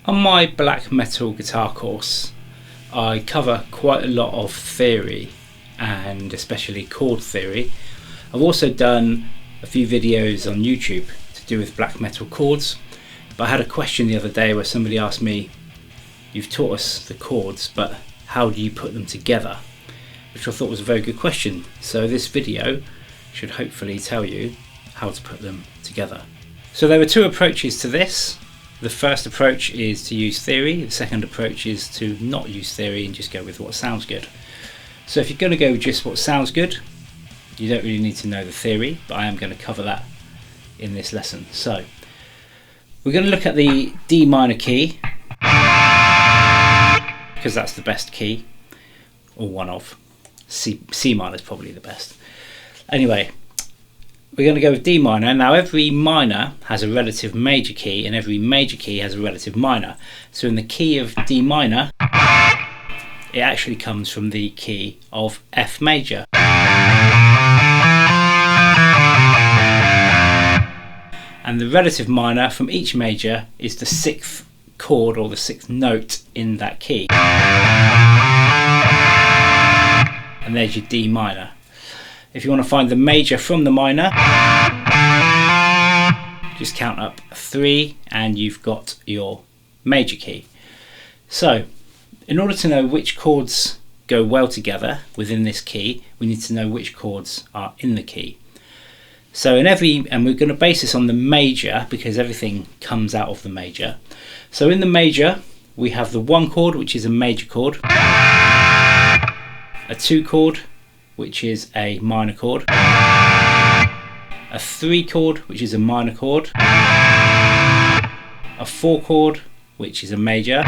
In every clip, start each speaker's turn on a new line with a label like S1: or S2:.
S1: On my black metal guitar course, I cover quite a lot of theory, and especially chord theory. I've also done a few videos on YouTube to do with black metal chords, but I had a question the other day where somebody asked me, "You've taught us the chords, but how do you put them together?" Which I thought was a very good question. So this video should hopefully tell you how to put them together. So there are two approaches to this. The first approach is to use theory. The second approach is to not use theory and just go with what sounds good. So if you're going to go with just what sounds good, you don't really need to know the theory, but I am going to cover that in this lesson. So we're going to look at the D minor key, because that's the best key, or one of. C minor is probably the best. Anyway, we're going to go with D minor. Now every minor has a relative major key and every major key has a relative minor. So in the key of D minor, it actually comes from the key of F major. And the relative minor from each major is the sixth chord or the sixth note in that key. And there's your D minor. If you want to find the major from the minor, just count up 3 and you've got your major key. So in order to know which chords go well together within this key, we need to know which chords are in the key. So and we're going to base this on the major because everything comes out of the major. So in the major we have the 1 chord, which is a major chord, a 2 chord, which is a minor chord, a 3 chord, which is a minor chord, a 4 chord, which is a major,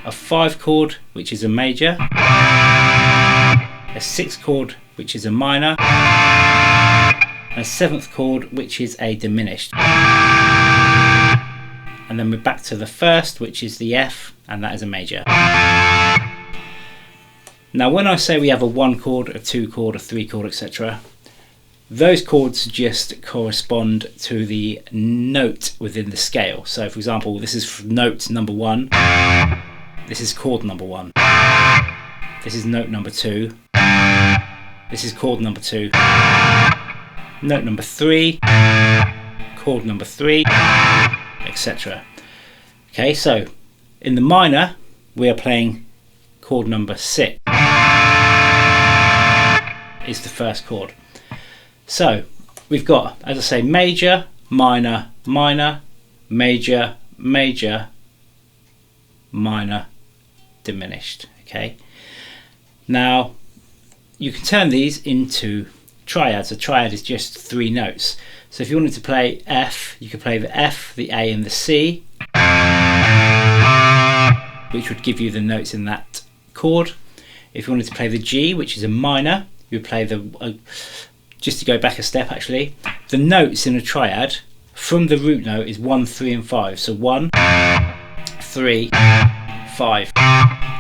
S1: a 5 chord, which is a major, a 6 chord, which is a minor, and a 7th chord, which is a diminished. And then we're back to the first, which is the F, and that is a major. Now when I say we have a 1 chord, a 2 chord, a 3 chord, etc., those chords just correspond to the note within the scale. So for example, this is note number 1, this is chord number 1, this is note number 2, this is chord number 2, note number 3, chord number 3, etc. Okay, so in the minor we are playing chord number 6 is the first chord. So we've got, as I say, major, minor, minor, major, major, minor, diminished. Okay, now you can turn these into triads. A triad is just 3 notes. So if you wanted to play F, you could play the F, the A and the C, which would give you the notes in that chord. If you wanted to play the G, which is a minor, you would play the, just to go back a step actually, the notes in a triad from the root note is 1, 3 and 5. So 1, 3, 5.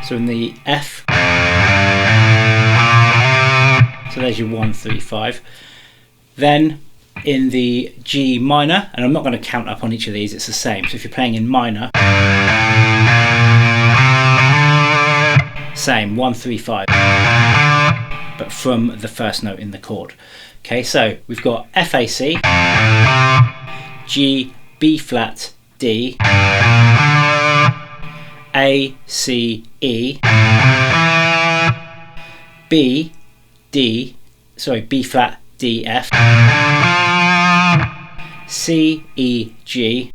S1: So in the F, so there's your 1, 3, 5. Then in the G minor, and I'm not going to count up on each of these, it's the same. So if you're playing in minor, same, 1, 3, 5, but from the first note in the chord. Okay, so we've got F, A, C, G, B flat, D, A, C, E, B flat, D, F, C, E, G,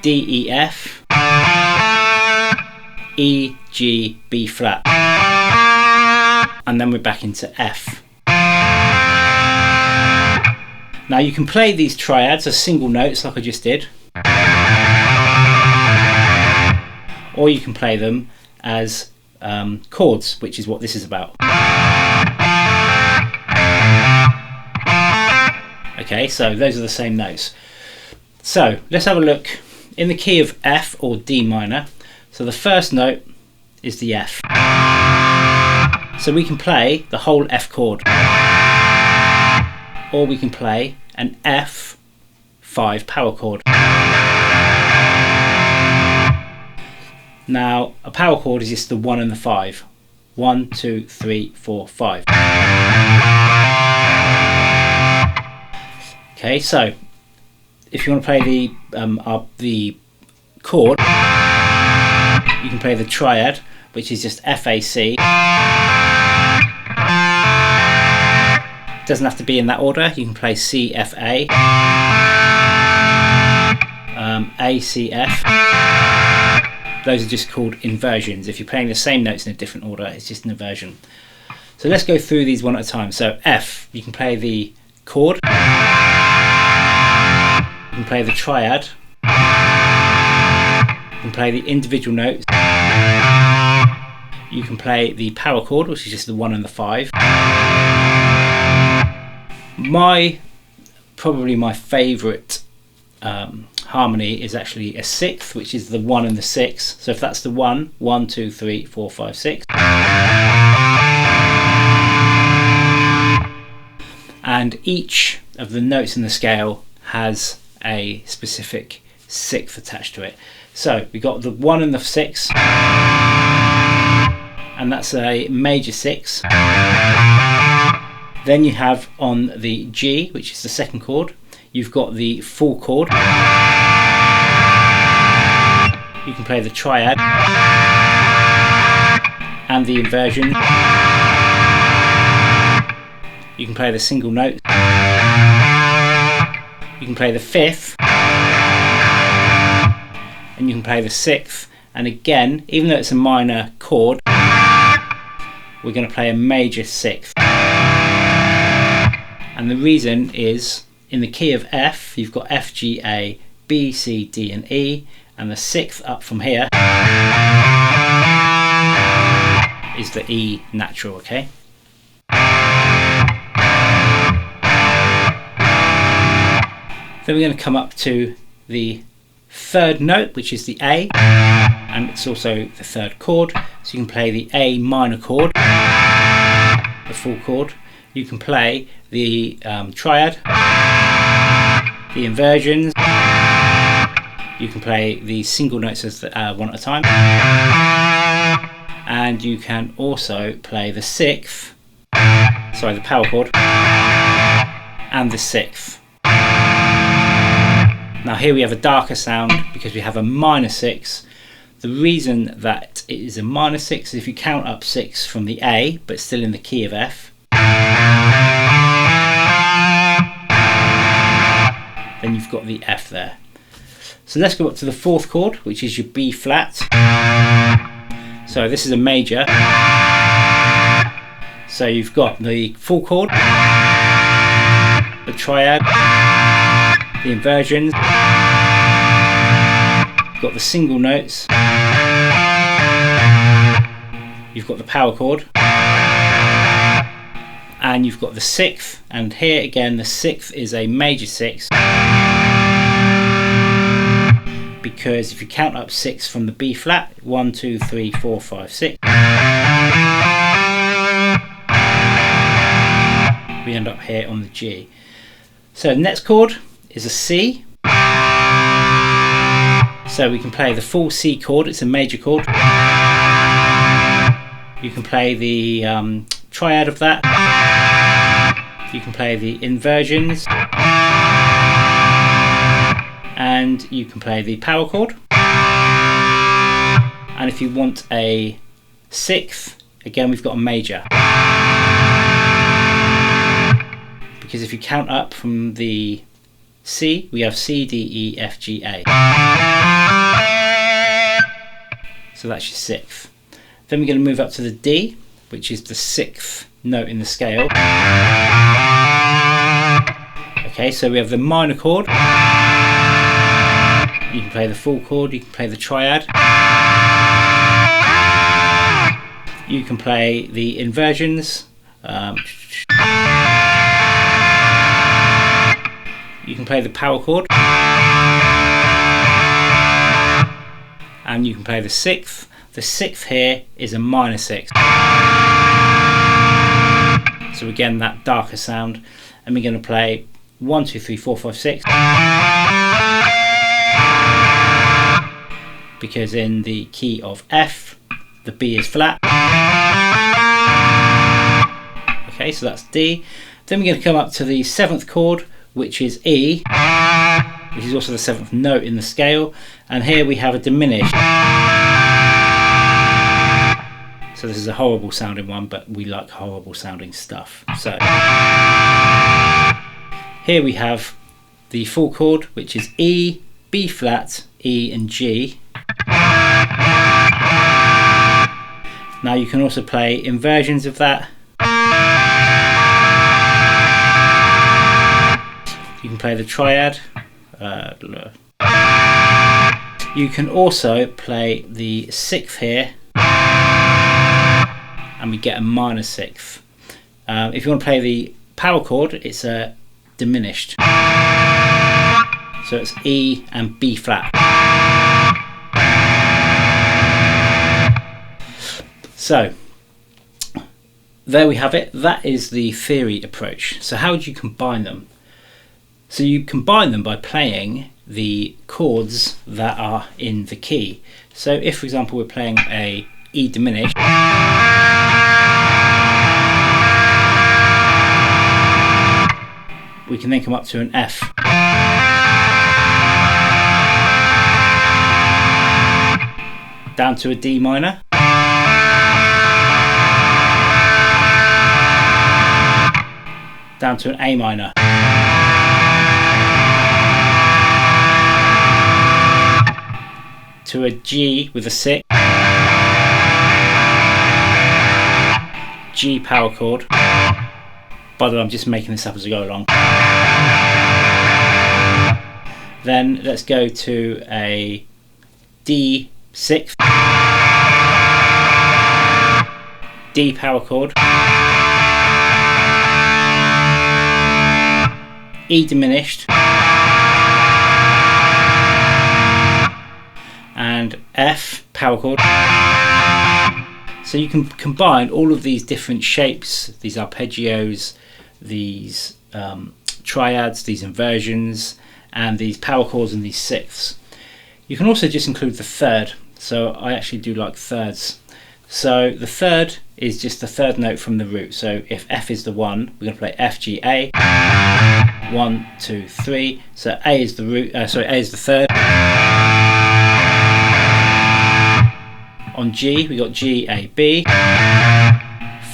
S1: D, E, F, E, G, B flat, and then we're back into F. Now you can play these triads as single notes like I just did, or you can play them as chords, which is what this is about. Okay, so those are the same notes. So let's have a look in the key of F or D minor. So the first note is the F. So we can play the whole F chord, or we can play an F5 power chord. Now a power chord is just the 1 and the 5. 1, 2, 3, 4, 5. Okay, so if you want to play the chord, you can play the triad, which is just F, A, C. Doesn't have to be in that order. You can play C, F, A, C, F. Those are just called inversions. If you're playing the same notes in a different order, it's just an inversion. So let's go through these one at a time. So F, you can play the chord, you can play the triad, you can play the individual notes, you can play the power chord, which is just the 1 and the 5. Probably my favourite harmony is actually a 6th, which is the 1 and the 6. So if that's the 1, 1, 2, 3, 4, 5, 6. And each of the notes in the scale has a specific 6th attached to it. So we got the 1 and the 6, and that's a major 6. Then you have on the G, which is the 2nd chord, you've got the full chord. You can play the triad and the inversion. You can play the single note. You can play the 5th, and you can play the 6th. And again, even though it's a minor chord, we're going to play a major 6th. And the reason is, in the key of F, you've got F, G, A, B, C, D and E, and the 6th up from here is the E natural, okay? Then we're going to come up to the 3rd note, which is the A, and it's also the 3rd chord. So you can play the A minor chord, the full chord. You can play the triad, the inversions. You can play the single notes as one at a time, and you can also play the 6th, the power chord, and the 6th. Now here we have a darker sound because we have a minor 6. The reason that it is a minor 6 is if you count up 6 from the A, but still in the key of F, then you've got the F there. So let's go up to the 4th chord, which is your B flat. So this is a major. So you've got the full chord, the triad, the inversions, you've got the single notes, you've got the power chord, and you've got the 6th. And here again, the 6th is a major 6, because if you count up 6 from the B flat, 1, 2, 3, 4, 5, 6, we end up here on the G. So the next chord is a C. So we can play the full C chord, it's a major chord. You can play the triad of that. You can play the inversions. And you can play the power chord. And if you want a 6th, again we've got a major. Because if you count up from the C, we have C, D, E, F, G, A. So that's your 6th. Then we're going to move up to the D, which is the 6th note in the scale. Okay, so we have the minor chord. You can play the full chord, you can play the triad. You can play the inversions. You can play the power chord. And you can play the 6th. The 6th here is a minor 6. So again, that darker sound. And we're going to play 1, 2, 3, 4, 5, 6. because in the key of F, the B is flat. Okay, so that's D. Then we're going to come up to the 7th chord, which is E, which is also the 7th note in the scale, and here we have a diminished. So this is a horrible sounding one, but we like horrible sounding stuff. So here we have the full chord, which is E, B flat, E and G. Now you can also play inversions of that. You can play the triad. You can also play the 6th here, and we get a minor 6th. If you want to play the power chord, it's a diminished. So it's E and B flat. So there we have it. That is the theory approach. So how do you combine them? So you combine them by playing the chords that are in the key. So if, for example, we're playing a E diminished, we can then come up to an F. Down to a D minor. Down to an A minor. To a G with a 6. G power chord. By the way, I'm just making this up as I go along. Then let's go to a D6. D power chord. E diminished. And F power chord. So you can combine all of these different shapes, these arpeggios, these triads, these inversions, and these power chords and these 6ths. You can also just include the 3rd. So I actually do like thirds. So the 3rd is just the 3rd note from the root. So if F is the 1, we're going to play F, G, A. 1, 2, 3. So A is the root. A is the 3rd. On G, we got G, A, B,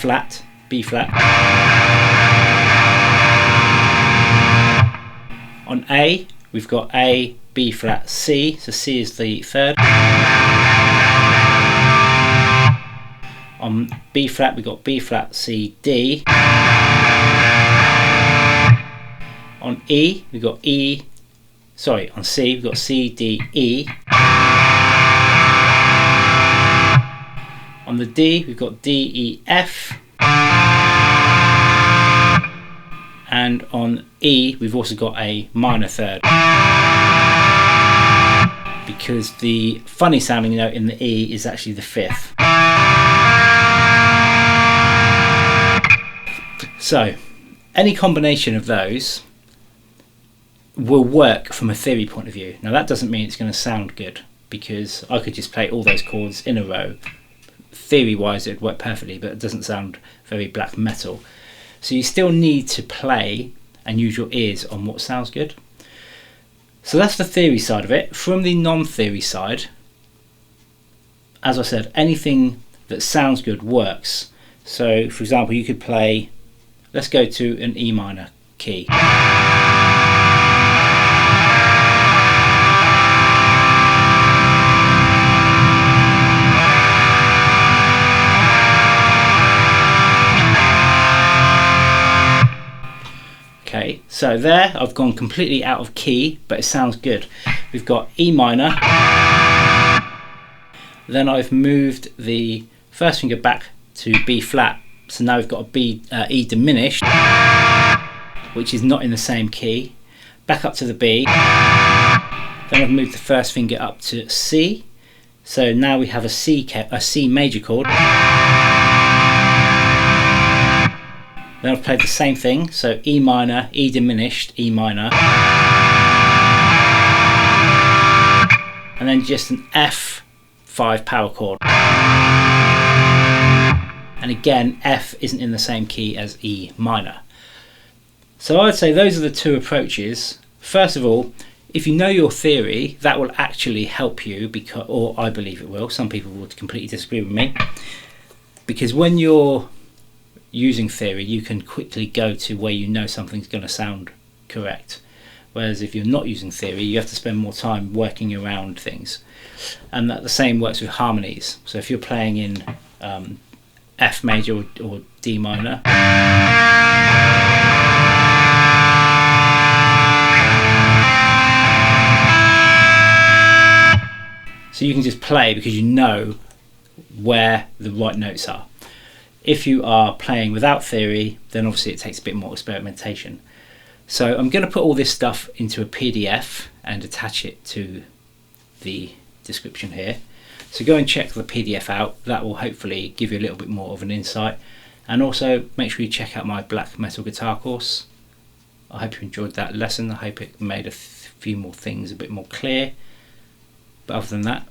S1: flat, B flat. On A, we've got A, B flat, C, so C is the 3rd. On B flat, we've got B flat, C, D. On E, we've got on C, we've got C, D, E. On the D, we've got D, E, F. And on E, we've also got a minor 3rd. Because the funny sounding note in the E is actually the 5th. So, any combination of those will work from a theory point of view. Now that doesn't mean it's going to sound good, because I could just play all those chords in a row. Theory wise it would work perfectly, but it doesn't sound very black metal. So you still need to play and use your ears on what sounds good. So that's the theory side of it. From the non-theory side, as I said, anything that sounds good works. So for example, you could play, let's go to an E minor key. Okay, so there I've gone completely out of key, but it sounds good. We've got E minor, then I've moved the first finger back to B flat, so now we've got a E diminished, which is not in the same key. Back up to the B, then I've moved the first finger up to C, so now we have a C major chord. Then I've played the same thing, so E minor, E diminished, E minor. And then just an F 5 power chord. And again, F isn't in the same key as E minor. So I'd say those are the two approaches. First of all, if you know your theory, that will actually help you, because, or I believe it will. Some people would completely disagree with me. Because when you're using theory, you can quickly go to where you know something's going to sound correct. Whereas if you're not using theory, you have to spend more time working around things. And that the same works with harmonies. So if you're playing in F major or D minor, so you can just play because you know where the right notes are. If you are playing without theory, then obviously it takes a bit more experimentation. So I'm going to put all this stuff into a PDF and attach it to the description here. So go and check the PDF out. That will hopefully give you a little bit more of an insight. And also make sure you check out my black metal guitar course. I hope you enjoyed that lesson. I hope it made a few more things a bit more clear. But other than that,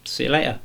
S1: see you later.